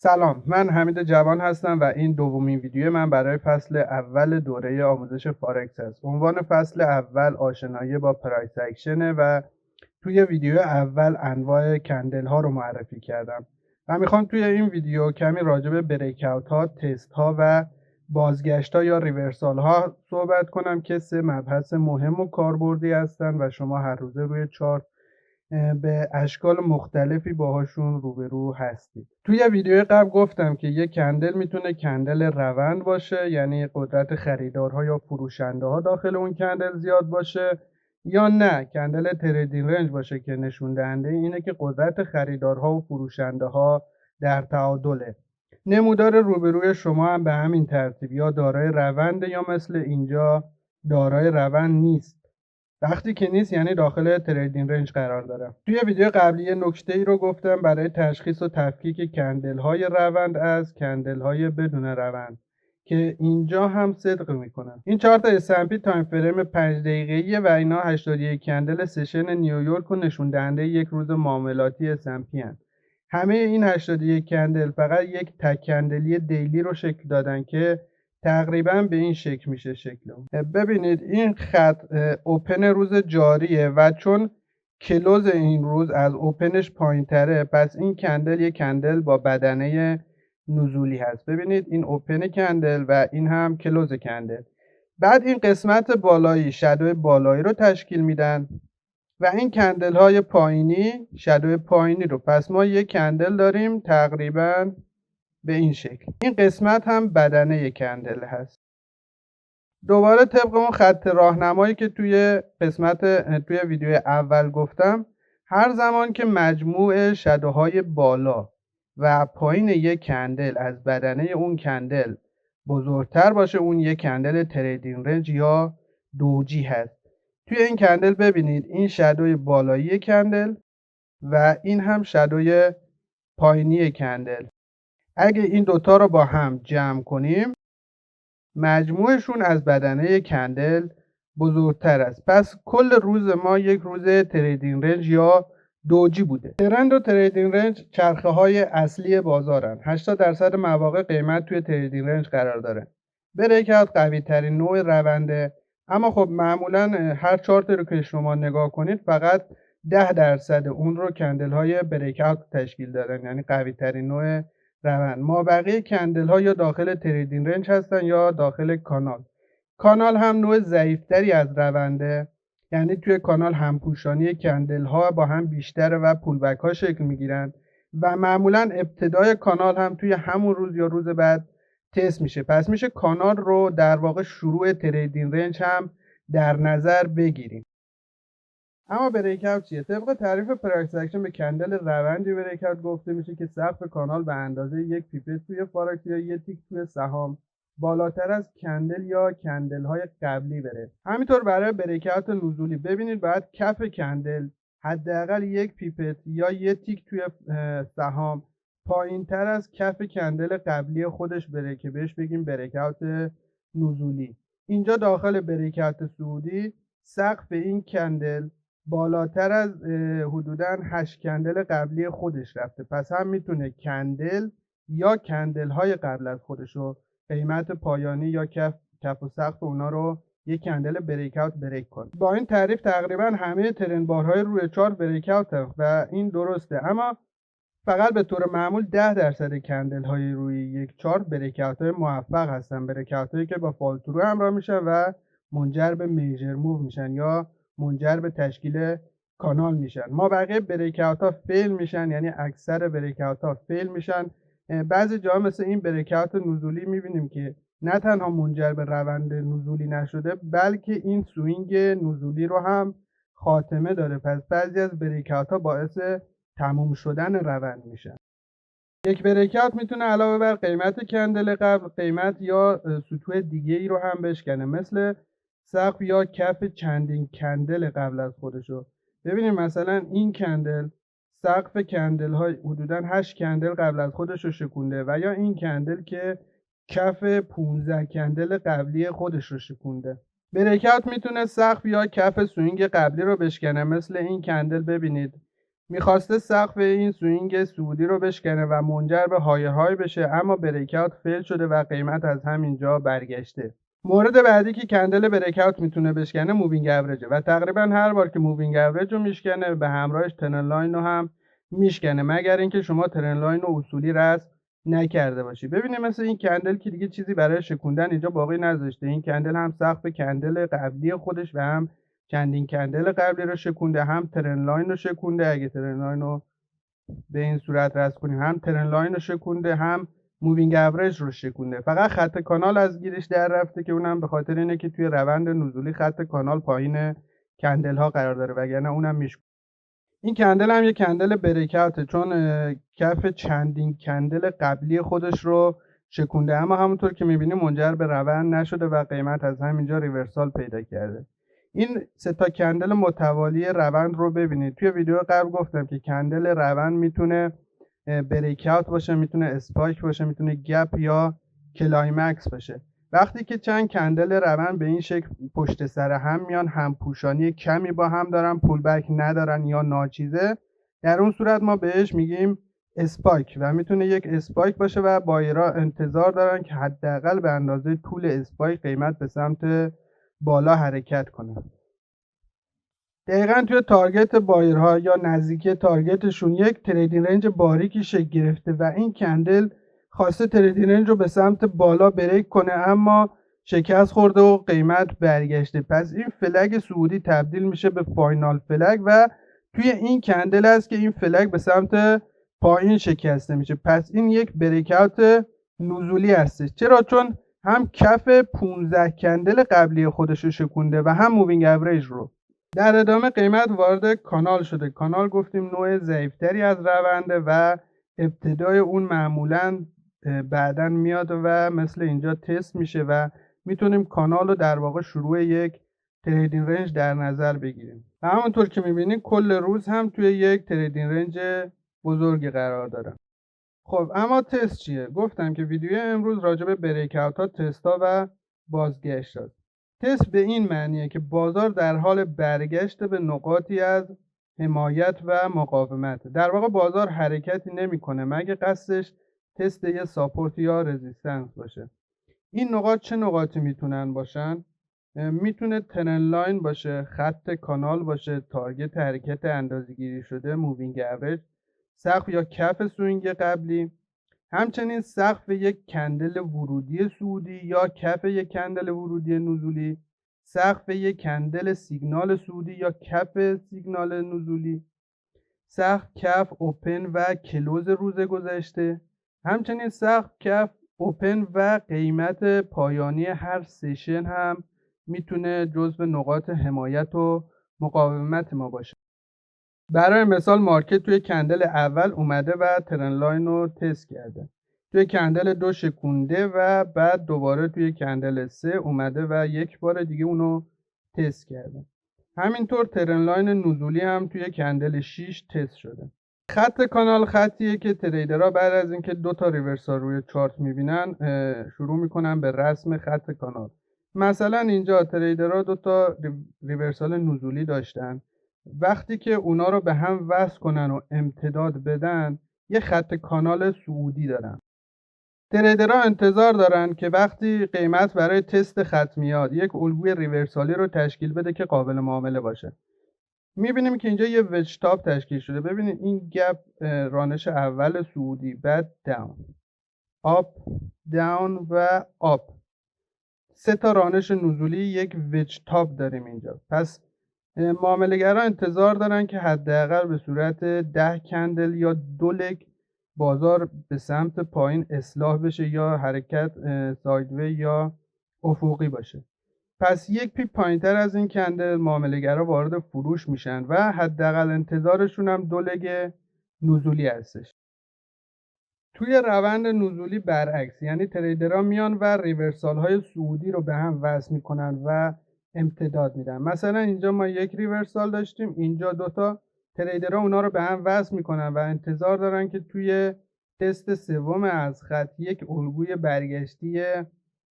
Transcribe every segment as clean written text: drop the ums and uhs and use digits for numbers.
سلام، من حمید جوان هستم و این دومین ویدیو من برای فصل اول دوره آموزش فارکس است. عنوان فصل اول آشنایی با پرایس اکشنه و توی ویدیو اول انواع کندل ها رو معرفی کردم و میخوام توی این ویدیو کمی راجع به بریک اوت ها، تست ها و بازگشت ها یا ریورسال ها صحبت کنم که 3 مبحث مهم و کاربردی هستن و شما هر روزه روی چارت به اشکال مختلفی باهاشون روبرو هستید. توی ویدیو قبل گفتم که یک کندل میتونه کندل روند باشه، یعنی قدرت خریدارها یا فروشنده ها داخل اون کندل زیاد باشه، یا نه کندل تریدینگ رنج باشه که نشون دهنده اینه که قدرت خریدارها و فروشنده ها در تعادله. نمودار روبروی شما هم به همین ترتیب یا دارای رونده یا مثل اینجا دارای روند نیست. وقتی که نیست یعنی داخل تریدینگ رنج قرار داره. توی ویدیو قبلی یه نکته ای رو گفتم برای تشخیص و تفکیک کندل های روند از کندل های بدون روند که اینجا هم صدق میکنن. این چارت S&P تایم فریم 5 دقیقه‌ایه و اینا 81 کندل سشن نیویورک و نشون دهنده یک روز معاملاتی S&P هن. همه این 81 کندل فقط یک تک کندلی دیلی رو شکل دادن که تقریبا به این شکل میشه شکل. ببینید این خط اوپن روز جاریه و چون کلوز این روز از اوپنش پایین تره، پس این کندل یک کندل با بدنه نزولی هست. ببینید این اوپن کندل و این هم کلوز کندل. بعد این قسمت بالایی شادو بالایی رو تشکیل میدن و این کندل های پایینی شادو پایینی رو. پس ما یک کندل داریم تقریبا به این شکل. این قسمت هم بدنه کندل هست. دوباره طبق اون خط راهنمایی که توی ویدیو اول گفتم، هر زمان که مجموع شادوهای بالا و پایین یک کندل از بدنه اون کندل بزرگتر باشه، اون یک کندل تریدینگ رنج یا دوجی هست. توی این کندل ببینید این شادوی بالایی کندل و این هم شادوی پایینی کندل. اگه این دوتا رو با هم جمع کنیم مجموعشون از بدنه کندل بزرگتر است. پس کل روز ما یک روز تریدینگ رنج یا دوجی بوده. ترند و تریدینگ رنج چرخه های اصلی بازارن. 80% مواقع قیمت توی تریدینگ رنج قرار داره. بریک اوت قوی ترین نوع رونده، اما خب معمولا هر چارت رو که شما نگاه کنید فقط 10% اون رو کندل های بریک اوت تشکیل دادن، یعنی قوی ترین نوع روند. ما بقیه کندل ها یا داخل تریدینگ رنج هستن یا داخل کانال. کانال هم نوع ضعیفتری از رونده، یعنی توی کانال همپوشانی کندل ها با هم بیشتره و پولبک ها شکل میگیرن و معمولا ابتدای کانال هم توی همون روز یا روز بعد تست میشه. پس میشه کانال رو در واقع شروع تریدینگ رنج هم در نظر بگیریم. اما بریک اوت چیه؟ طبق تعریف پرایس اکشن به کندل روندی بریک اوت گفته میشه که سقف کانال به اندازه یک پیپت توی فارکس یا یک تیک توی سهام بالاتر از کندل یا کندل های قبلی بره. همینطور برای بریک اوت نزولی ببینید باید کف کندل حداقل یک پیپت یا یک تیک توی سهام پایین تر از کف کندل قبلی خودش بره که بهش بگیم بریک اوت نزولی. اینجا داخل بریک اوت صعودی سقف این کندل بالاتر از حدوداً 8 کندل قبلی خودش رفته، پس هم میتونه کندل یا کندل های قبل از خودش رو قیمت پایانی یا کف و سقف اونا رو یک کندل بریک اوت بریک کنه. با این تعریف تقریبا همه ترند بارهای روی چارت بریک اوت و این درسته، اما فقط به طور معمول 10% کندل های روی یک چارت بریک اوت های موفق هستن، بریک اوت هایی که با فال ترو همراه میشن و منجر به میجر موو میشن یا منجر به تشکیل کانال میشن. ما بقیه بریک اوت ها فیل میشن، یعنی اکثر بریک اوت ها فیل میشن. بعضی جاها مثل این بریک اوت نزولی میبینیم که نه تنها منجر به روند نزولی نشده بلکه این سوینگ نزولی رو هم خاتمه داره. پس بعضی از بریک اوت ها باعث تموم شدن روند میشن. یک بریک اوت میتونه علاوه بر قیمت کندل قبل قیمت یا سطوح دیگه ای رو هم بشکنه، مثل سقف یا کف چندین کندل قبل از خودشو. ببینیم مثلا این کندل سقف کندل های حدوداً 8 کندل قبل از خودشو شکونده و یا این کندل که کف 15 کندل قبلی خودش رو شکونده. بریک اوت میتونه سقف یا کف سوینگ قبلی رو بشکنه، مثل این کندل. ببینید میخواسته سقف این سوینگ صعودی رو بشکنه و منجر به های بشه، اما بریکاوت فیل شده و قیمت از همینجا برگشته. مورد بعدی که کندل بریکاوت میتونه بشکنه مووینگ اوریجه و تقریبا هر بار که مووینگ اوریج رو میشکنه به همراهش ترن لاین رو هم میشکنه، مگر اینکه شما ترن لاین رو اصولی رسم نکرده باشی. ببینید مثل این کندل که دیگه چیزی برای شکوندن اینجا باقی نذاشته. این کندل هم سقف کندل قبلی خودش و هم چندین کندل قبلی رو شکونده، هم ترن لاین رو شکونده. اگه ترن لاین رو به این صورت رسم کنیم، هم ترن لاین رو شکونده، هم مووینگ اوریج رو شکونده. فقط خط کانال از گیرش در رفته که اونم به خاطر اینه که توی روند نزولی خط کانال پایین کندل ها قرار داره، وگرنه اونم میشکنه. این کندل هم یه کندل بریکاته، چون کف چندین کندل قبلی خودش رو شکونده، اما همونطور که میبینیم منجر به روند نشده و قیمت از همینجا ریورسال پیدا کرده. این سه تا کندل متوالی روند رو ببینید. توی ویدیو قبل گفتم که کندل روند میتونه بریکاوت باشه، میتونه اسپایک باشه، میتونه گپ یا کلایمکس باشه. وقتی که چند کندل روند به این شکل پشت سر هم میان، هم پوشانی کمی با هم دارن، پول بک ندارن یا ناچیزه، در اون صورت ما بهش میگیم اسپایک و میتونه یک اسپایک باشه و بایرها انتظار دارن که حداقل به اندازه طول اسپایک قیمت به سمت بالا حرکت کنه. دقیقا توی تارگت بایرها یا نزدیکی تارگتشون یک تریدینگ رنج باریکی شکل گرفته و این کندل خواسته تریدینگ رنج رو به سمت بالا بریک کنه، اما شکست خورده و قیمت برگشته. پس این فلگ صعودی تبدیل میشه به فاینال فلگ و توی این کندل است که این فلگ به سمت پایین شکسته میشه. پس این یک بریکاوت نزولی هستش. چرا؟ چون هم کف 15 کندل قبلی خودش رو شکونده و هم مووینگ اوریج رو. در ادامه قیمت وارد کانال شده. کانال گفتیم نوع ضعیفتری از رونده و ابتدای اون معمولا بعداً میاد و مثل اینجا تست میشه و میتونیم کانال رو در واقع شروع یک تریدینگ رنج در نظر بگیریم. و همونطور که میبینید کل روز هم توی یک تریدینگ رنج بزرگی قرار داره. خب اما تست چیه؟ گفتم که ویدیو امروز راجع به بریکاوت ها، تست ها و بازگشت هست. تست به این معنیه که بازار در حال برگشت به نقاطی از حمایت و مقاومت. در واقع بازار حرکتی نمیکنه مگه قصدش تست یه ساپورت یا رزिस्टنس باشه. این نقاط چه نقاطی میتونن باشن؟ میتونه ترن لاین باشه، خط کانال باشه، تارگت حرکت اندازه‌گیری شده، مووینگ اوریج، سقف یا کف سوینگ قبلی، همچنین سقف یک کندل ورودی صعودی یا کف یک کندل ورودی نزولی، سقف یک کندل سیگنال صعودی یا کف سیگنال نزولی، سقف، کف، اوپن و کلوز روز گذشته، همچنین سقف، کف، اوپن و قیمت پایانی هر سشن هم میتونه جزو نقاط حمایت و مقاومت ما باشه. برای مثال مارکت توی کندل اول اومده و ترن لاین رو تست کرده، توی کندل 2 شکونده و بعد دوباره توی کندل 3 اومده و یک بار دیگه اونو تست کرده. همینطور ترن لاین نزولی هم توی کندل 6 تست شده. خط کانال خطیه که تریدرها بعد از اینکه 2 تا ریورسال روی چارت میبینن شروع میکنن به رسم خط کانال. مثلا اینجا تریدرها 2 تا ریورسال نزولی داشتن، وقتی که اونا رو به هم وصل کنن و امتداد بدن یه خط کانال صعودی دارن. تریدرها انتظار دارن که وقتی قیمت برای تست خط میاد یک الگوی ریورسالی رو تشکیل بده که قابل معامله باشه. میبینیم که اینجا یه وج تاپ تشکیل شده. ببینید این گپ رانش اول صعودی، بعد داون، آپ، داون و آپ، 3 تا رانش نزولی، یک وج تاپ داریم اینجا. پس معامله‌گرا انتظار دارن که حداقل به صورت 10 کندل یا 2 لگ بازار به سمت پایین اصلاح بشه یا حرکت سایدوی یا افقی باشه. پس یک پیپ پایینتر از این کندل معامله‌گرا وارد فروش میشن و حداقل انتظارشون هم 2 لگ نزولی هستش. توی روند نزولی برعکس، یعنی تریدرها میان و ریورسال های صعودی رو به هم وصل میکنن و امتداد میدن. مثلا اینجا ما یک ریورسال داشتیم، اینجا 2 تا، تریدرها اونا رو به هم وصل میکنن و انتظار دارن که توی تست سوم از خط یک الگوی برگشتی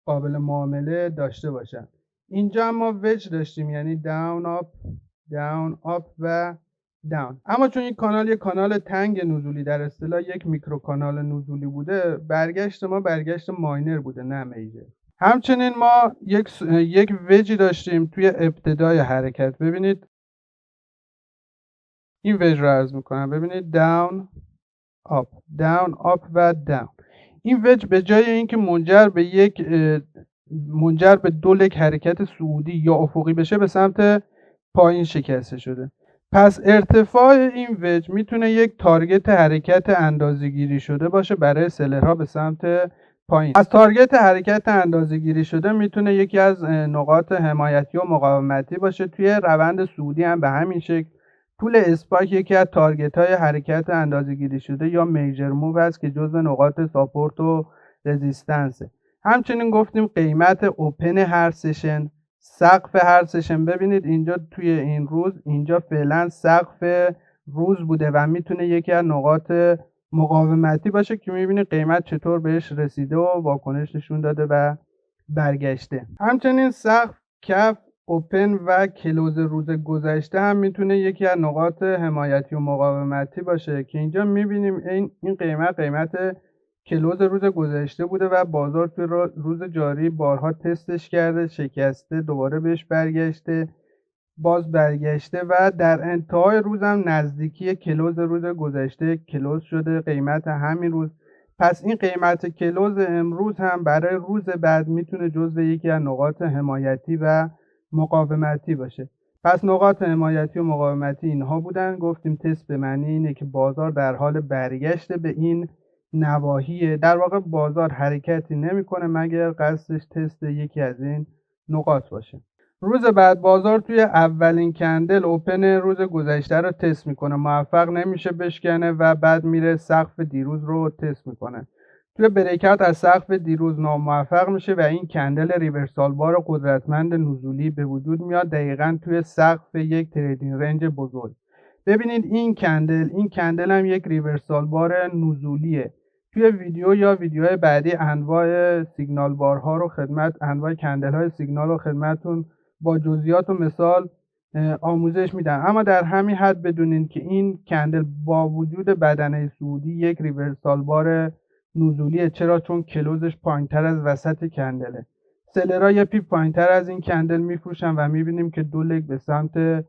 قابل معامله داشته باشن. اینجا ما وج داشتیم، یعنی داون آپ و داون. اما چون این کانال یک کانال تنگ نزولی، در اصطلاح یک میکرو کانال نزولی بوده، برگشت ما برگشت ماینر بوده نه میجر. همچنین ما یک وجی داشتیم توی ابتدای حرکت. ببینید این وج رو عرض میکنم. ببینید داون آپ، داون آپ و داون. این وج به جای اینکه منجر به دو لگ حرکت صعودی یا افقی بشه، به سمت پایین شکسته شده. پس ارتفاع این وج میتونه یک تارگت حرکت اندازه‌گیری شده باشه برای سلرها به سمت پایین. از تارگت حرکت اندازه‌گیری شده میتونه یکی از نقاط حمایتی و مقاومتی باشه. توی روند صعودی هم به همین شکل طول اسپایک یکی از تارگت های حرکت اندازه‌گیری شده یا میجر موو است که جزو نقاط ساپورت و رزیستنسه. همچنین گفتیم قیمت اوپن هر سشن، سقف هر سشن. ببینید اینجا توی این روز، اینجا فعلا سقف روز بوده و میتونه یکی از نقاط مقاومتی باشه که میبینید قیمت چطور بهش رسیده و واکنش نشون داده و برگشته. همچنین سقف، کف، اوپن و کلوز روز گذشته هم میتونه یکی از نقاط حمایتی و مقاومتی باشه که اینجا میبینیم این قیمت کلوز روز گذشته بوده و بازار توی روز جاری بارها تستش کرده، شکسته، دوباره بهش برگشته، باز برگشته و در انتهای روز هم نزدیکی کلوز روز گذشته کلوز شده قیمت همین روز. پس این قیمت کلوز امروز هم برای روز بعد میتونه جزو یکی از نقاط حمایتی و مقاومتی باشه. پس نقاط حمایتی و مقاومتی اینها بودن. گفتیم تست به معنی اینه که بازار در حال برگشت به این نواحیه. در واقع بازار حرکتی نمیکنه مگر قصدش تست یکی از این نقاط باشه. روز بعد بازار توی اولین کندل اوپن روز گذشته رو تست میکنه، موفق نمیشه بشکنه و بعد میره سقف دیروز رو تست میکنه. توی بریکات از سقف دیروز ناموفق میشه و این کندل ریورسال بار قدرتمند نزولی به وجود میاد دقیقاً توی سقف یک تریدینگ رنج بزرگ. ببینید این کندل هم یک ریورسال بار نزولیه. توی ویدیوهای بعدی انواع سیگنال بارها رو انواع کندل های سیگنال رو خدمتتون با جزئیات و مثال آموزش میدن. اما در همین حد بدونین که این کندل با وجود بدنه صعودی یک ریورسال بار نزولیه. چرا؟ چون کلوزش پایینتر از وسط کندله. سلرها یه پیپ پایینتر از این کندل میفروشن و میبینیم که دو لگ به سمت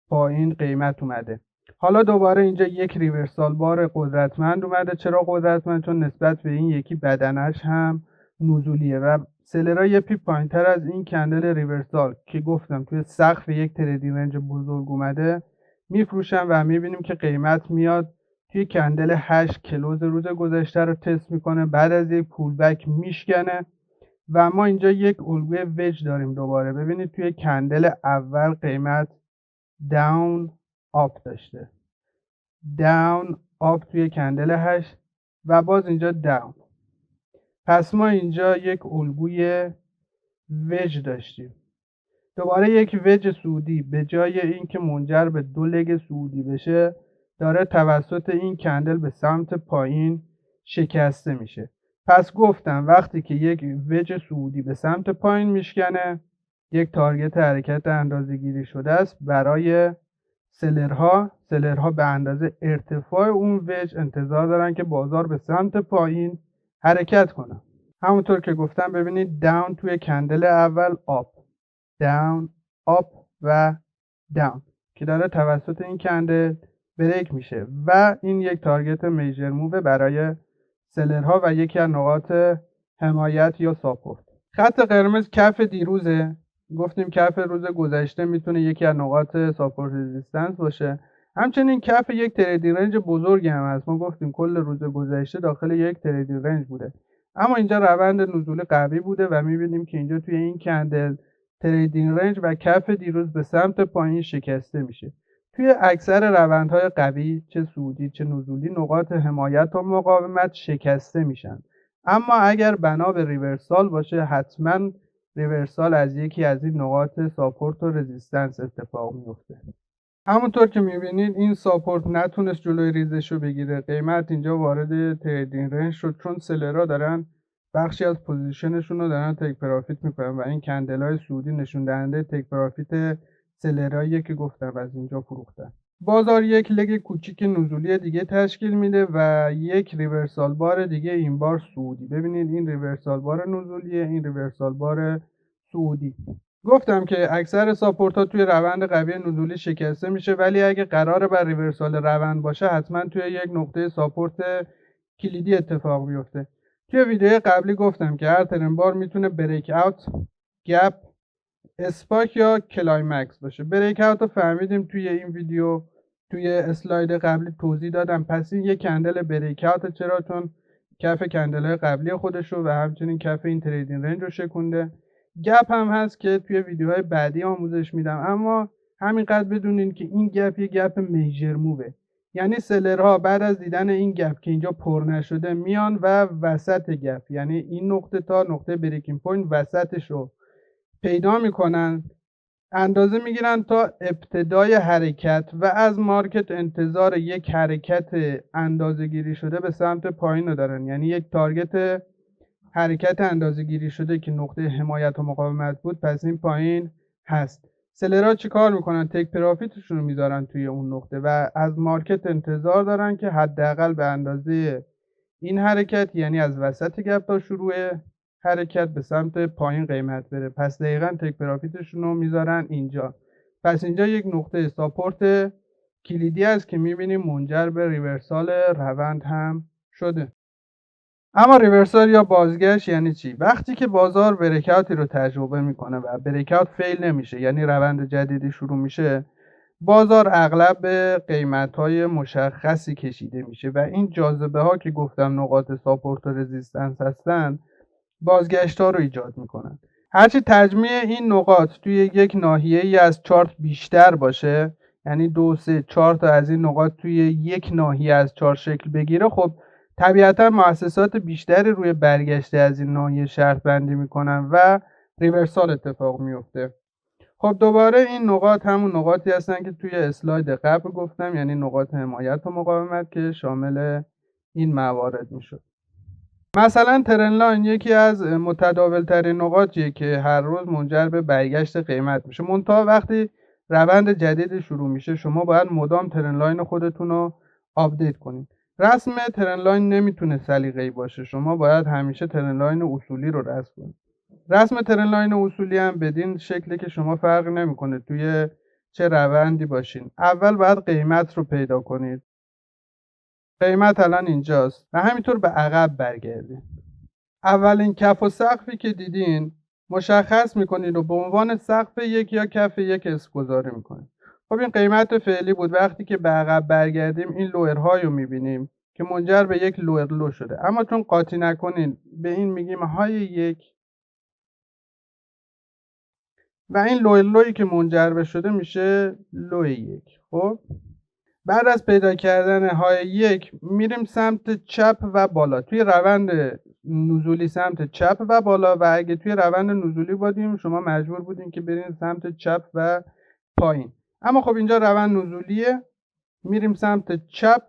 پایین قیمت اومده. حالا دوباره اینجا یک ریورسال بار قدرتمند اومده. چرا قدرتمند؟ چون نسبت به این یکی بدنش هم نزولیه و سلرها یه پیپ پایینتر از این کندل ریورسال که گفتم توی سقف یک تریدینگ رنج بزرگ اومده میفروشن و میبینیم که قیمت میاد توی کندل 8 کلوز روز گذشته رو تست میکنه، بعد از یک پولبک میشکنه و ما اینجا یک الگوی وج داریم. دوباره ببینید توی کندل اول قیمت داون آپ داشته، داون آپ توی کندل 8 و باز اینجا داون. پس ما اینجا یک الگوی وج داشتیم. دوباره یک وج صعودی به جای اینکه منجر به دو لگ صعودی بشه داره توسط این کندل به سمت پایین شکسته میشه. پس گفتم وقتی که یک وج صعودی به سمت پایین میشکنه یک تارگت حرکت اندازه‌گیری شده است برای سلرها به اندازه ارتفاع اون وج انتظار دارن که بازار به سمت پایین حرکت کنه. همونطور که گفتم ببینید داون توی کندل اول آپ، داون آپ و داون که داره توسط این کندل بریک میشه و این یک تارگت میجر موو برای سلرها و یکی از نقاط حمایت یا ساپورت. خط قرمز کف دیروزه. گفتیم کف روز گذشته میتونه یکی از نقاط ساپورت رزिस्टنس باشه. همچنین کف یک تریدینگ رنج بزرگی هم هست. ما گفتیم کل روز گذشته داخل یک تریدینگ رنج بوده، اما اینجا روند نزول قوی بوده و میبینیم که اینجا توی این کندل تریدینگ رنج و کف دیروز به سمت پایین شکسته میشه. توی اکثر روندهای قوی چه صعودی چه نزولی نقاط حمایت و مقاومت شکسته میشن، اما اگر بنا به ریورسال باشه حتما ریورسال از یکی از این نقاط ساپورت و رزिस्टنس اتفاق میفته. همونطور که میبینید این ساپورت نتونست جلوی ریزش رو بگیره. قیمت اینجا وارد تریدینگ رنج شد چون سلرها دارن بخشی از پوزیشنشون رو دارن تک پرافیت میکنن و این کندل های صعودی نشون دهنده تک پرافیت سلرهاییه که گفتم از اینجا فروختن. بازار یک لگ کوچیک نزولی دیگه تشکیل میده و یک ریورسال بار دیگه این بار صعودی. ببینید این ریورسال بار نزولیه، این ریورسال بار صعودی. گفتم که اکثر ساپورت ها توی روند قوی نزولی شکسته میشه، ولی اگه قراره بر ریورسال روند باشه حتما توی یک نقطه ساپورت کلیدی اتفاق بیفته. توی ویدیو قبلی گفتم که هر ترن بار میتونه بریک اوت، گپ، اسپاک یا کلایمکس باشه. بریک اوت رو فهمیدیم توی این ویدیو، توی اسلاید قبلی توضیح دادم. پس این یک کندل بریک اوت، چرا؟ چون کف کندل قبلی خودش رو و همچنین کف این تریدینگ رنج رو شکونده. گپ هم هست که توی ویدیوهای بعدی آموزش میدم، اما همینقدر بدونین که این گپ یه گپ میجر مووه. یعنی سلرها بعد از دیدن این گپ که اینجا پر نشده میان و وسط گپ، یعنی این نقطه تا نقطه بریکینگ پوینت وسطش رو پیدا میکنن، اندازه میگیرن تا ابتدای حرکت و از مارکت انتظار یک حرکت اندازه گیری شده به سمت پایین رو دارن. یعنی یک تارگت حرکت اندازه گیری شده که نقطه حمایت و مقاومت بود، پس این پایین هست. سلرها چی کار میکنن؟ تک پرافیتشون رو میذارن توی اون نقطه و از مارکت انتظار دارن که حداقل به اندازه این حرکت، یعنی از وسط گپ تا شروع حرکت، به سمت پایین قیمت بره. پس دقیقاً تک پرافیتشون رو میذارن اینجا. پس اینجا یک نقطه ساپورت کلیدی است که میبینیم منجر به ریورسال روند هم شده. اما ریورسال یا بازگشت یعنی چی؟ وقتی که بازار بریکاوتی رو تجربه میکنه و بریکاوت فیل نمیشه، یعنی روند جدیدی شروع میشه، بازار اغلب به قیمت‌های مشخصی کشیده میشه و این جاذبه ها که گفتم نقاط ساپورت و رزیستنس هستن، بازگشت ها رو ایجاد میکنن. هرچی تجمیع این نقاط توی یک ناحیه‌ای از چارت بیشتر باشه، یعنی 2 3 4 تا از این نقاط توی یک ناحیه از چارت شکل بگیره، خب طبیعتا مؤسسات بیشتری روی برگشته از این ناحیه شرط بندی میکنن و ریورسال اتفاق میفته. خب دوباره این نقاط همون نقاطی هستن که توی اسلاید قبل گفتم، یعنی نقاط حمایت و مقاومت که شامل این موارد میشد. مثلا ترن لاین یکی از متداول ترین نقاطیه که هر روز منجر به برگشت قیمت میشه. منتها وقتی روند جدید شروع میشه شما باید مدام ترن لاین خودتون رو آپدیت کنید. رسم ترن لاین نمیتونه سلیقه‌ای باشه، شما باید همیشه ترن لاین اصولی رو رسم کنید. رسم ترن لاین اصولی هم بدین شکلی که شما فرق نمیکنه توی چه روندی باشین. اول باید قیمت رو پیدا کنید. قیمت الان اینجاست و همینطور به عقب برگردید. اولین کف و سقفی که دیدین مشخص میکنید و به عنوان سقف یک یا کف یک اسم گذاری میکنید. خب این قیمت فعلی بود. وقتی که به عقب برگردیم این لوئرهای رو میبینیم که منجر به یک لوئر لو شده، اما چون قاطی نکنین به این میگیم های یک و این لوئر لویی که منجر به شده میشه لو یک. خب بعد از پیدا کردن های یک میریم سمت چپ و بالا توی روند نزولی، سمت چپ و بالا، و اگه توی روند نزولی بودیم شما مجبور بودین که برین سمت چپ و پایین. اما خب اینجا روند نزولیه، میریم سمت چپ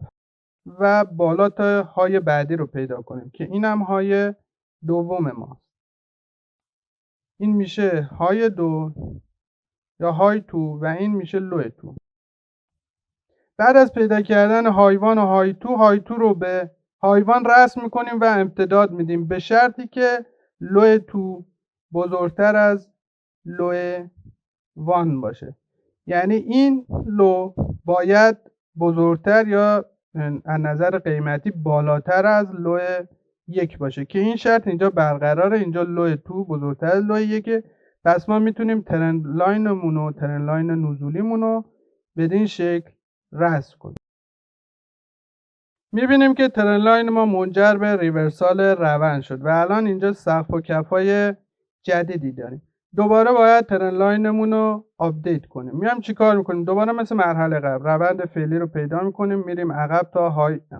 و بالا تا های بعدی رو پیدا کنیم که اینم های دوم ما. این میشه های 2 یا های 2 و این میشه لو 2. بعد از پیدا کردن هایوان و های 2 رو به هایوان رسم میکنیم و امتداد میدیم به شرطی که لو 2 بزرگتر از لو 1 باشه. یعنی این لو باید بزرگتر یا از نظر قیمتی بالاتر از لو 1 باشه که این شرط اینجا برقراره. اینجا لو 2 بزرگتر از لو 1، پس ما میتونیم ترند لاینمون و ترند لاین نزولیمون رو بدین شکل رسم کنیم. میبینیم که ترند لاین ما منجر به ریورسال روند شد و الان اینجا سقف و کفای جدیدی داریم. دوباره باید ترند لاینمون رو آپدیت کنیم. میام چیکار میکنیم؟ دوباره مثل مرحله قبل روند فعلی رو پیدا میکنیم، میریم عقب تا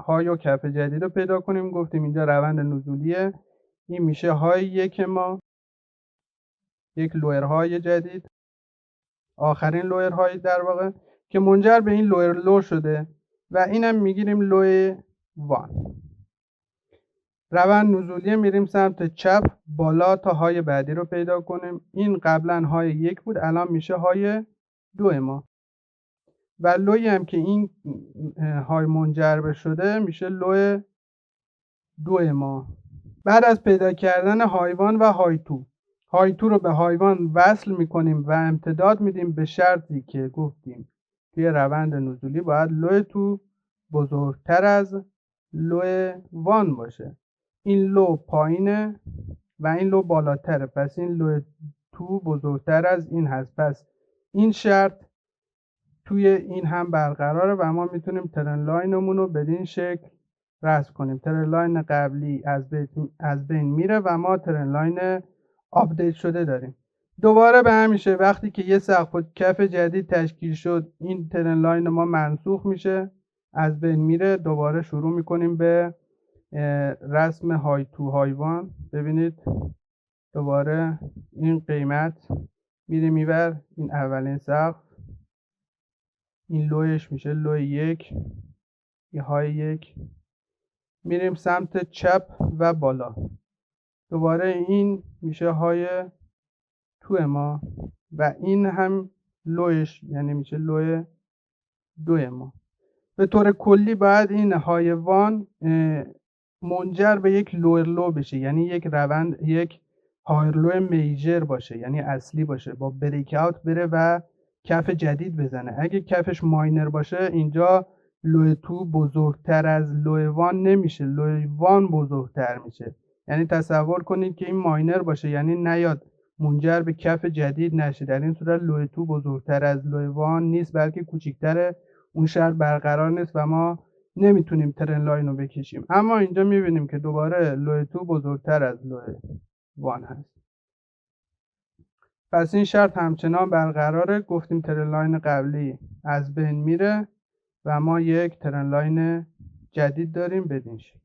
های و کف جدید رو پیدا کنیم. گفتیم اینجا روند نزولیه، این میشه های یک ما، یک لوئرهای جدید، آخرین لوئرهای در واقع که منجر به این لوئر لو شده و اینم میگیریم لو 1. روند نزولیه، میریم سمت چپ بالا تا های بعدی رو پیدا کنیم. این قبلا های 1 بود، الان میشه های 2 ما. و لوی هم که این های منجر به شده میشه لو 2 ما. بعد از پیدا کردن های 1 و های 2، های 2 رو به های 1 وصل میکنیم و امتداد میدیم به شرطی که گفتیم توی روند نزولی باید لو 2 بزرگتر از لو 1 باشه. این لو پایینه و این لو بالاتره، پس این لو 2 بزرگتر از این هست. پس این شرط توی این هم برقراره و ما میتونیم ترن لاینمون رو بدین شکل رسم کنیم. ترن لاین قبلی از بین میره و ما ترن لاین آپدیت شده داریم. دوباره به همیشه وقتی که یه سقف و کف جدید تشکیل شد، این ترن لاین ما منسوخ میشه، از بین میره. دوباره شروع میکنیم به رسم های 2 های 1. ببینید دوباره این قیمت میره میبر، این اولین سقف، این لویش میشه لو 1، یه های 1. میریم سمت چپ و بالا، دوباره این میشه های 2 ما و این هم لویش یعنی میشه لو 2 ما. به طور کلی باید این های 1 منجر به یک لویر لو بشه، یعنی یک روند، یک هایر لو میجر باشه، یعنی اصلی باشه، با بریک اوت بره و کف جدید بزنه. اگه کفش ماینر باشه اینجا لو 2 بزرگتر از لو 1 نمیشه، لو 1 بزرگتر میشه. یعنی تصور کنید که این ماینر باشه، یعنی نیاد منجر به کف جدید نشه، در این صورت لو 2 بزرگتر از لو 1 نیست بلکه کوچیکتره، اون شرط برقرار نیست و ما نمیتونیم ترن لاین رو بکشیم. اما اینجا میبینیم که دوباره لو 2 بزرگتر از لو 1 هست، پس این شرط همچنان برقراره. گفتیم ترن لاین قبلی از بین میره و ما یک ترن لاین جدید داریم بدین شکل.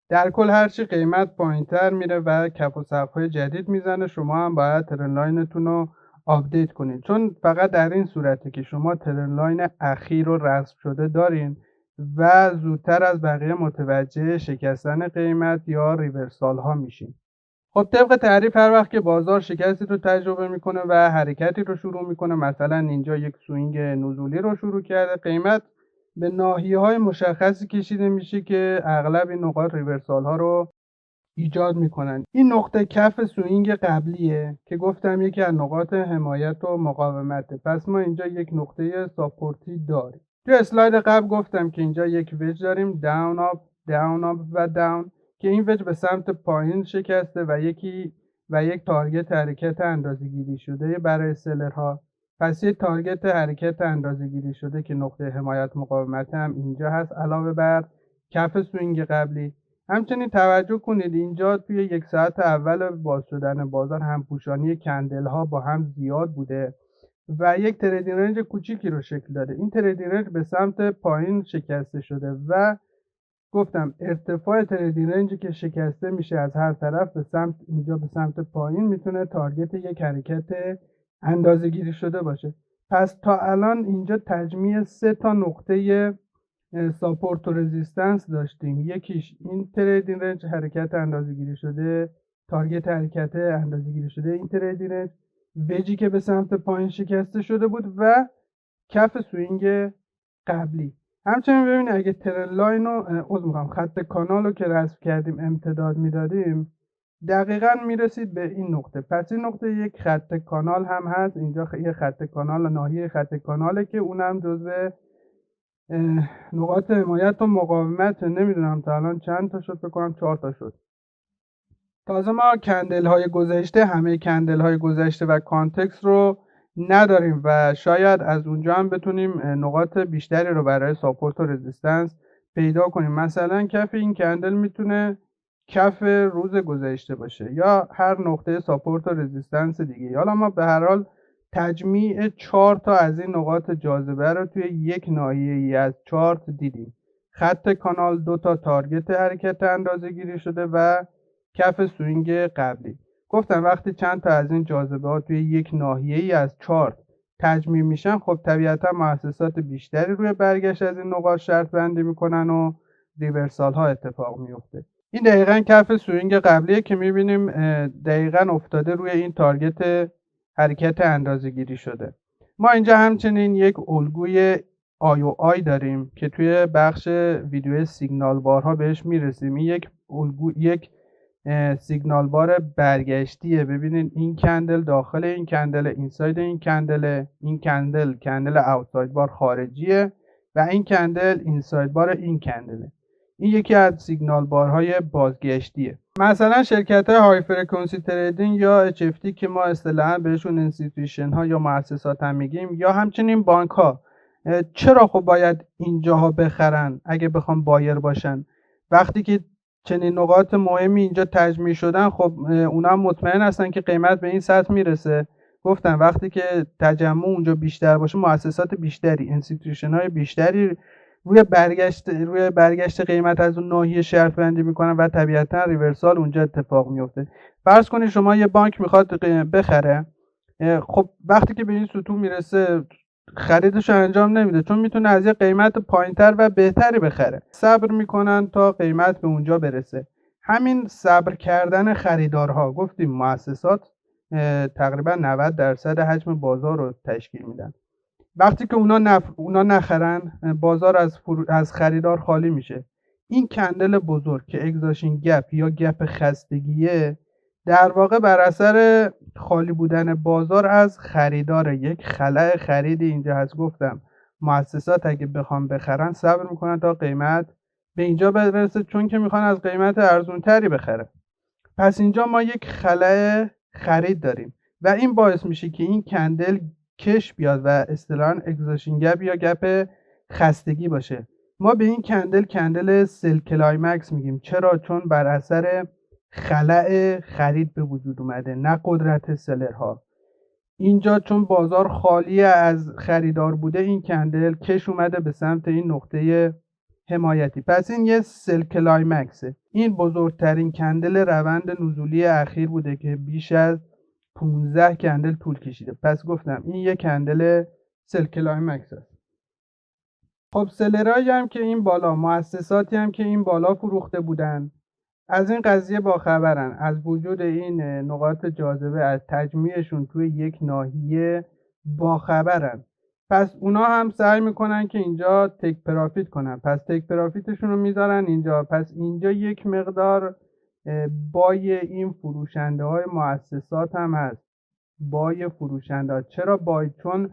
در کل هرچی قیمت پایینتر میره و کف و سقف‌های جدید میزنه، شما هم باید ترن لاینتون رو آپدیت کنید، چون فقط در این صورته که شما ترن لاین اخیر رو رسم شده دارین و زودتر از بقیه متوجه شکستن قیمت یا ریورسال ها میشین. خب طبق تعریف هر وقت که بازار شکستی رو تجربه میکنه و حرکتی رو شروع میکنه، مثلا اینجا یک سوینگ نزولی رو شروع کرده، قیمت به ناحیه‌های مشخصی کشیده میشه که اغلب این نقاط ریورسال ها رو ایجاد میکنن. این نقطه کف سوینگ قبلیه که گفتم یکی از نقاط حمایت و مقاومته، پس ما اینجا یک نقطه ساپورتی داریم. تو اسلاید قبل گفتم که اینجا یک وج داریم، داون آپ و داون، که این وج به سمت پایین شکسته و یک تارگت حرکت اندازه‌گیری شده برای سلرها. پس یک تارگت حرکت اندازه‌گیری شده که نقطه حمایت مقاومت هم اینجا هست علاوه بر کف سوینگ قبلی. همچنین توجه کنید اینجا توی یک ساعت اول باز شدن بازار همپوشانی کندل ها با هم زیاد بوده و یک تریدینگ رنج کوچیکی رو شکل داده. این تریدینگ رنج به سمت پایین شکسته شده و گفتم ارتفاع تریدینگ رنجی که شکسته میشه از هر طرف به سمت اینجا به سمت پایین میتونه تارگت یک حرکت اندازه‌گیری شده باشه. پس تا الان اینجا تجمیع 3 تا نقطه ساپورت و رزیستنس داشتیم. یکیش این تریدینگ رنج حرکت اندازه‌گیری شده، تارگت حرکت اندازه‌گیری شده این تریدینگ رنج، وجی که به سمت پایین شکسته شده بود و کف سوینگ قبلی. همچنین ببینید اگه ترن لاین رو خط کانال رو که رسم کردیم امتداد میدادیم دقیقاً میرسید به این نقطه. پس این نقطه یک خط کانال هم هست، اینجا یه خط کانال، ناحیه خط کاناله که اونم جزو نقاط حمایت و مقاومت. نمیدونم تا الان چند تا شد، بکنم 4 تا شد. تازه ما کندل های گذشته، همه کندل های گذشته و کانتکست رو نداریم و شاید از اونجا هم بتونیم نقاط بیشتری رو برای ساپورت و رزिस्टنس پیدا کنیم. مثلا کف این کندل میتونه کف روز گذشته باشه یا هر نقطه ساپورت و رزिस्टنس دیگه. حالا ما به هر حال تجمیع 4 تا از این نقاط جاذبه رو توی یک ناحیه‌ای از چارت دیدیم. خط کانال، 2 تا تارگت حرکت اندازه‌گیری شده و کف سوینگ قبلی. گفتم وقتی چند تا از این جاذبه ها توی یک ناحیه‌ای از چارت تجمیع میشن، خب طبیعتا مؤسسات بیشتری روی برگشت از این نقاط شرط بندی میکنن و ریورسال ها اتفاق میفته. این دقیقاً کف سوینگ قبلیه که میبینیم دقیقاً افتاده روی این تارگت حرکت اندازه‌گیری شده ما اینجا همچنین یک الگوی IOI داریم که توی بخش ویدیو سیگنال بارها بهش میرسیم. این یک سیگنال بار برگشتیه. ببینید این کندل داخل این کندل، اینساید این کندل اوتساید بار خارجیه و این کندل اینساید بار این کندله. این یکی از سیگنال بارهای بازگشتیه. مثلا شرکت های های فرکانسی تریدینگ یا HFT که ما اصطلاحاً بهشون انستیتوشن ها یا مؤسسات هم میگیم، یا همچنین بانک ها، چرا خب باید اینجاها بخرن اگه بخوام بایر باشن؟ وقتی که چنین نقاط مهمی اینجا تجمیع شدن، خب اونا هم مطمئن هستن که قیمت به این سطح میرسه. گفتم وقتی که تجمع اونجا بیشتر باشه، مؤسسات بیشتری، انستیتوشن های بیشتری روی برگشت قیمت از اون ناحیه شرط بندی میکنن و طبیعتا ریورسال اونجا اتفاق میفته. فرض کنید شما یه بانک میخواد بخره، خب وقتی که به این سطوح میرسه خریدش رو انجام نمیده، چون میتونه از یه قیمت پایینتر و بهتری بخره. صبر میکنن تا قیمت به اونجا برسه. همین صبر کردن خریدارها، گفتیم مؤسسات تقریبا 90% حجم بازار رو تشکیل میدن. وقتی که اونا نخرن، بازار از خریدار خالی میشه. این کندل بزرگ که اگزاشین گپ یا گپ خستگیه، در واقع بر اثر خالی بودن بازار از خریدار، یک خلأ خریدی اینجا هست. گفتم مؤسسات اگه بخوام بخرن صبر میکنن تا قیمت به اینجا برسه، چون که میخوان از قیمت ارزونتری بخره. پس اینجا ما یک خلأ خرید داریم و این باعث میشه که این کندل کش بیاد و اصطلاحاً اگزاشین گپ یا گپ خستگی باشه. ما به این کندل سل کلایمکس میگیم. چرا؟ چون بر اثر خلأ خرید به وجود اومده، نه قدرت سلرها. اینجا چون بازار خالی از خریدار بوده، این کندل کش اومده به سمت این نقطه حمایتی. پس این یه سل کلایمکسه. این بزرگترین کندل روند نزولی اخیر بوده که بیش از 15 کندل طول کشیده. پس گفتم این یه کندل سل کلایمکس است. خب سلرایی هم که این بالا، مؤسساتی هم که این بالا فروخته بودن، از این قضیه باخبرن، از وجود این نقاط جاذبه، از تجمیعشون توی یک ناحیه باخبرن. پس اونا هم سعی میکنن که اینجا تک پرافیت کنن. پس تک پرافیتشون رو میذارن اینجا. پس اینجا یک مقدار بای این فروشنده های مؤسسات هم هست. بای فروشنده ها. چرا بای؟ چون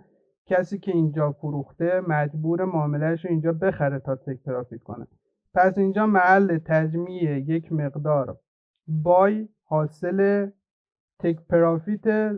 کسی که اینجا فروخته مجبور معاملهش رو اینجا بخره تا تک پرافیت کنه. پس اینجا محل تجمیع یک مقدار بای حاصل تک پرافیت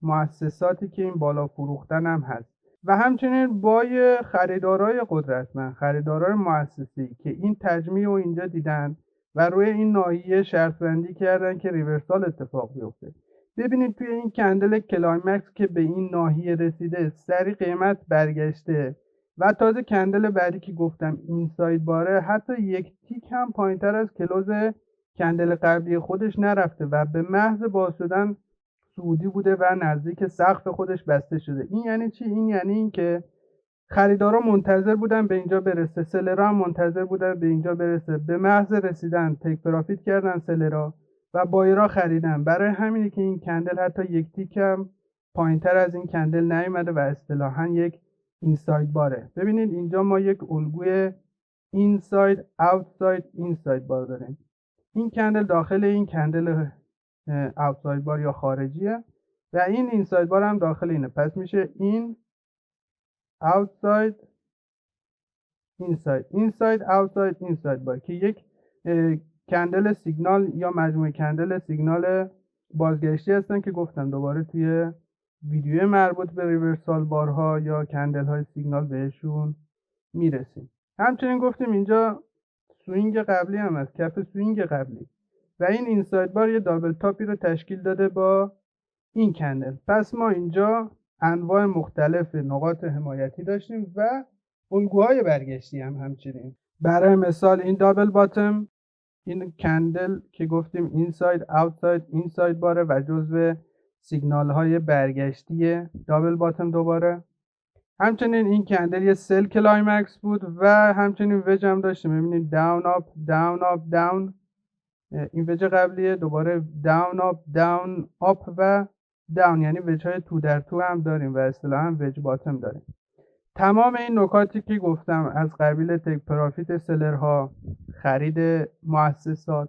مؤسساتی که این بالا فروختن هم هست و همچنین بای خریدارای قدرتمند، خریدارای مؤسسه‌ای که این تجمیع رو اینجا دیدن و روی این ناحیه شرط بندی کردن که ریورسال اتفاق بیفته. ببینید توی این کندل کلایمکس که به این ناحیه رسیده، سری قیمت برگشته و تازه کندل بعدی که گفتم اینساید باره، حتی یک تیک هم پایینتر از کلوز کندل قبلی خودش نرفته و به محض باز شدن صعودی بوده و نزدیک سقف خودش بسته شده. این یعنی چی؟ این یعنی این که خریدارا منتظر بودن به اینجا برسه، سلرها هم منتظر بودن به اینجا برسه. به محض رسیدن تک پرافیت کردن سلرها و بایرها خریدن. برای همینه که این کندل حتی یک تیک هم پایینتر از این کندل نیومده و اصطلاحاً یک اینساید باره. ببینید اینجا ما یک الگوی اینساید اوتساید اینساید بار داریم. این کندل داخل این کندل اوتساید بار یا خارجیه و این اینساید بار هم داخل اینه. پس میشه این اوتساید اینساید، اینساید اوتساید اینساید بار که یک کندل سیگنال یا مجموعه کندل سیگنال بازگشتی هستن که گفتم دوباره توی ویدیو مربوط به ریورسال بارها یا کندل های سیگنال بهشون میرسیم. همچنین گفتیم اینجا سوینگ قبلی هم هست، کف سوینگ قبلی، و این اینساید بار یه دابل تاپی رو تشکیل داده با این کندل. پس ما اینجا انواع مختلف نقاط حمایتی داشتیم و الگوهای برگشتی هم همچنین. برای مثال این دابل باتم، این کندل که گفتیم اینساید اوتساید اینساید باره و جزو سیگنال های برگشتی دابل باتم دوباره. همچنین این کندل یه سل کلایمکس بود و همچنین وج هم داشتیم. ببینید داون آپ داون آپ داون، این وج قبلیه، دوباره داون آپ داون آپ و داون، یعنی وج های تو در تو هم داریم و اصطلاحاً وج باتم داریم. تمام این نکاتی که گفتم از قبیل تک پرافیت سلرها، خرید مؤسسات،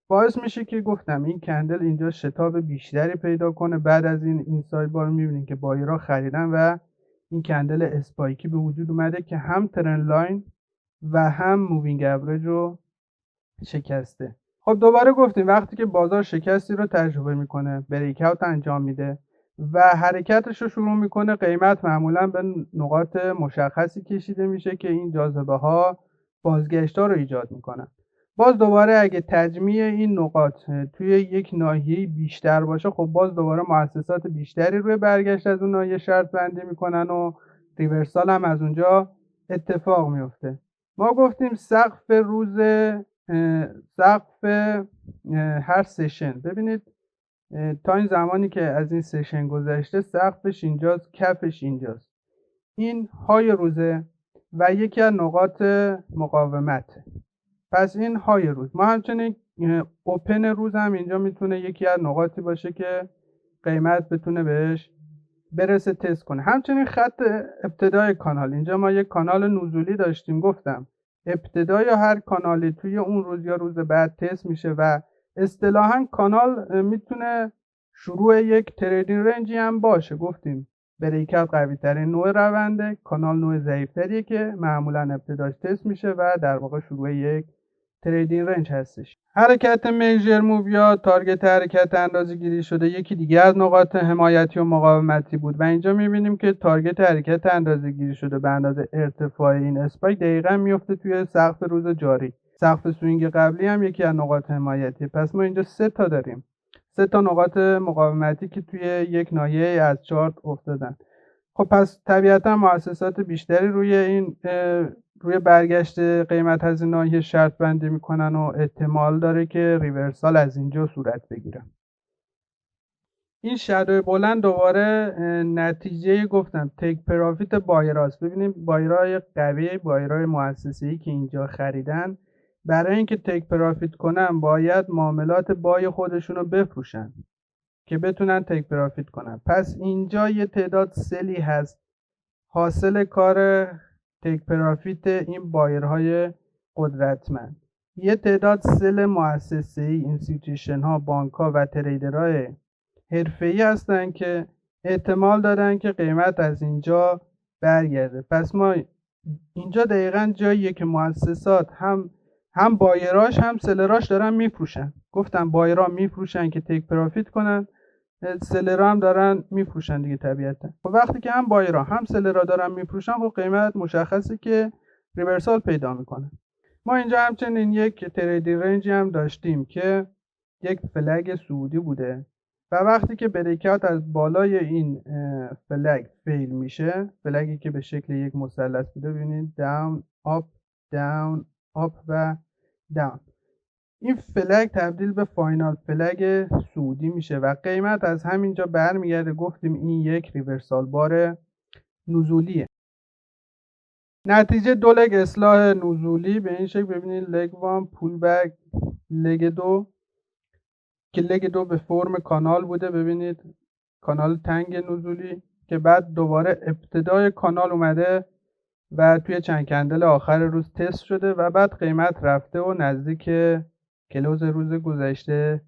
باعث میشه که گفتم این کندل اینجا شتاب بیشتری پیدا کنه. بعد از این سایت بار میبینید که بایرها خریدن و این کندل اسپایکی به وجود اومده که هم ترند لاین و هم مووینگ اوریج رو شکسته. خب دوباره گفتیم وقتی که بازار شکستی رو تجربه میکنه، بریک اوت انجام میده و حرکتش رو شروع میکنه، قیمت معمولا به نقاط مشخصی کشیده میشه که این جاذبه ها بازگشت ها رو ایجاد میکنن. باز دوباره اگه تجمیع این نقاط توی یک ناحیه بیشتر باشه، خب باز دوباره مؤسسات بیشتری روی برگشت از اون ناحیه شرط بندی میکنن و ریورسال هم از اونجا اتفاق میفته. ما گفتیم سقف روز سقف هر سشن، ببینید تا این زمانی که از این سشن گذشته سقفش اینجاست، کفش اینجاست، این های روزه و یکی از نقاط مقاومته. پس این های روز. ما همچنین اوپن روز هم اینجا میتونه یکی از نقاطی باشه که قیمت بتونه بهش برسه، تست کنه. همچنین خط ابتدای کانال، اینجا ما یک کانال نزولی داشتیم، گفتم ابتدای هر کانالی توی اون روز یا روز بعد تست میشه و اصطلاحاً کانال میتونه شروع یک تریدینگ رنجی هم باشه. گفتیم بریک اوت قوی ترین نوع رونده، کانال نوع ضعیف تریه که معمولا ابتداش تست میشه و در واقع شروع یک تریدینگ رنج هستش. حرکت میجر موو یا تارگت حرکت اندازه‌گیری شده یکی دیگه از نقاط حمایتی و مقاومتی بود و اینجا میبینیم که تارگت حرکت اندازه‌گیری شده به اندازه ارتفاع این اسپایک دقیقاً میفته توی سقف روز جاری. سقف سوینگ قبلی هم یکی از نقاط حمایتی. پس ما اینجا 3 تا داریم، 3 تا نقاط مقاومتی که توی یک ناحیه از چارت افتادن. خب پس طبیعتا مؤسسات بیشتری روی برگشت قیمت از این ناحیه شرط بندی میکنن و احتمال داره که ریورسال از اینجا صورت بگیره. این شادو بلند دوباره نتیجه گفتم تک پرافیت بایراست. ببینیم بایرای قوی، بایرای مؤسسه‌ای که اینجا خریدن، برای اینکه تک پرافیت کنن باید معاملات بای خودشون رو بفروشن که بتونن تک پرافیت کنن. پس اینجا یه تعداد سلی هست حاصل کار تک پرافیت این بایرهای قدرتمند. یه تعداد سل مؤسسه‌ای، اینستیتوشن ها، بانک ها و تریدرهای حرفه‌ای هستن که احتمال دارن که قیمت از اینجا برگرده. پس ما اینجا دقیقاً جاییه که مؤسسات هم بایراش هم سلراش دارن میفروشن. گفتم بایرها میفروشن که تک پرافیت کنن، سلرها هم دارن میفروشن دیگه طبیعتا. خب وقتی که هم بایرها هم سلرها دارن میفروشن، خب قیمت مشخصه که ریورسال پیدا میکنه. ما اینجا همچنین یک تریدینگ رنجی هم داشتیم که یک فلگ سعودی بوده و وقتی که بریک اوت از بالای این فلگ فیل میشه، فلگی که به شکل یک مثلث بوده، ببینید داون آپ داون آپ و داون، این فلگ تبدیل به فاینال فلگ سعودی میشه و قیمت از همینجا برمیگرده. گفتیم این یک ریورسال بار نزولیه. نتیجه 2 لگ اصلاح نزولی به این شکل. ببینید لگ 1 پول بک، لگ 2 که لگ 2 به فرم کانال بوده، ببینید کانال تنگ نزولی که بعد دوباره ابتدای کانال اومده و توی چند کندل آخر روز تست شده و بعد قیمت رفته و نزدیک کلوز روز گذشته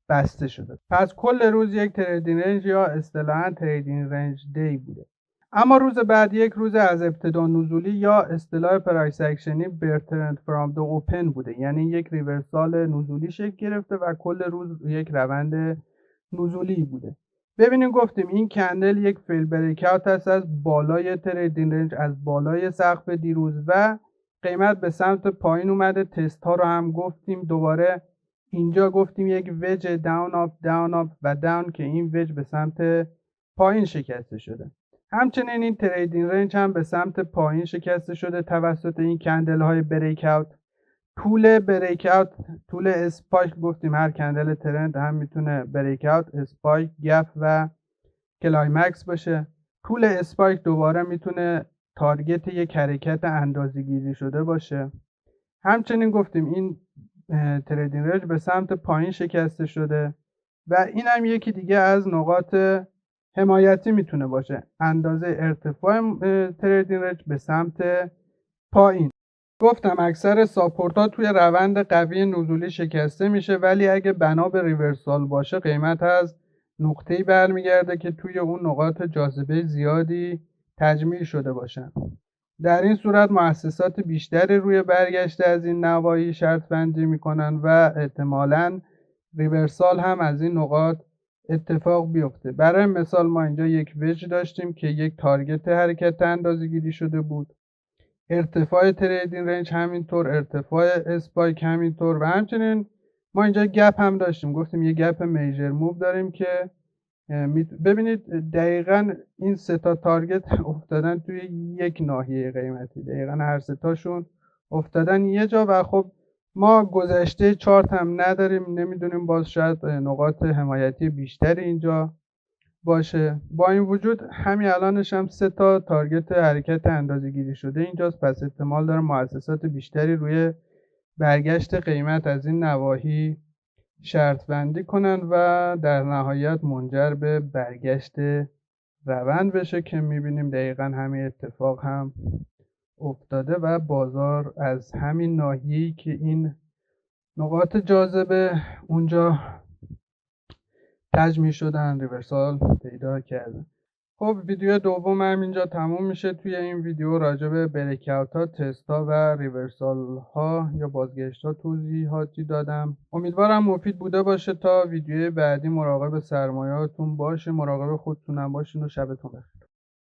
بسته شده. پس کل روز یک تریدینگ رنج یا اصطلاحاً تریدینگ رنج دی بوده. اما روز بعد یک روز از ابتدا نزولی یا اصطلاح پرایس اکشنی بیر ترند فرام د اوپن بوده، یعنی یک ریورسال نزولی شکل گرفته و کل روز یک روند نزولی بوده. ببینیم گفتیم این کندل یک فیل بریک اوت هست از بالای تریدینگ رنج، از بالای سقف دیروز و قیمت به سمت پایین اومده. تست ها رو هم گفتیم، دوباره اینجا گفتیم یک وج داون آپ و داون که این وج به سمت پایین شکسته شده. همچنین این تریدینگ رنج هم به سمت پایین شکسته شده توسط این کندل های بریک اوت. طول بریک اوت، طول اسپایک، گفتیم هر کندل ترند هم میتونه بریک اوت، اسپایک، گپ و کلایمکس باشه. طول اسپایک دوباره میتونه تارگت یک حرکت اندازه‌گیری شده باشه. همچنین گفتیم این تریدینگ رنج به سمت پایین شکسته شده و این هم یکی دیگه از نقاط حمایتی میتونه باشه، اندازه ارتفاع تریدینگ رنج به سمت پایین. گفتم اکثر ساپورت ها توی روند قوی نزولی شکسته میشه، ولی اگه بنا به ریورسال باشه قیمت از نقطه‌ای برمیگرده که توی اون نقاط جاذبه زیادی تجمیع شده باشن. در این صورت مؤسسات بیشتری روی برگشت از این نواحی شرط بندی میکنن و احتمالاً ریورسال هم از این نقاط اتفاق بیفته. برای مثال ما اینجا یک وجه داشتیم که یک تارگت حرکت اندازه‌گیری شده بود، ارتفاع تریدینگ رنج همینطور، ارتفاع اسپایک همینطور، و همچنین ما اینجا گپ هم داشتیم، گفتیم یه گپ میجر موو داریم که ببینید دقیقاً این سه تا تارگت افتادن توی یک ناحیه قیمتی، دقیقاً هر سه تاشون افتادن یه جا و خب ما گذشته چارت هم نداریم، نمیدونیم، باز شاید نقاط حمایتی بیشتری اینجا باشه. با این وجود همین الانش هم سه تا تارگت حرکت اندازه‌گیری شده اینجاست، پس احتمال داره مؤسسات بیشتری روی برگشت قیمت از این نواحی شرط بندی کنن و در نهایت منجر به برگشت روند بشه که میبینیم دقیقا همین اتفاق هم افتاده و بازار از همین ناحیه‌ای که این نقاط جاذبه اونجا تجمیع شدن ریورسال پیدا کردن. خب ویدیو دوم هم اینجا تموم میشه. توی این ویدیو راجع به بریکاوت ها، تست ها و ریورسال ها یا بازگشت ها توضیحاتی دادم. امیدوارم مفید بوده باشه. تا ویدیو بعدی مراقب سرمایه‌هاتون باشه، مراقب خودتونم باشین و شبتون بخیر.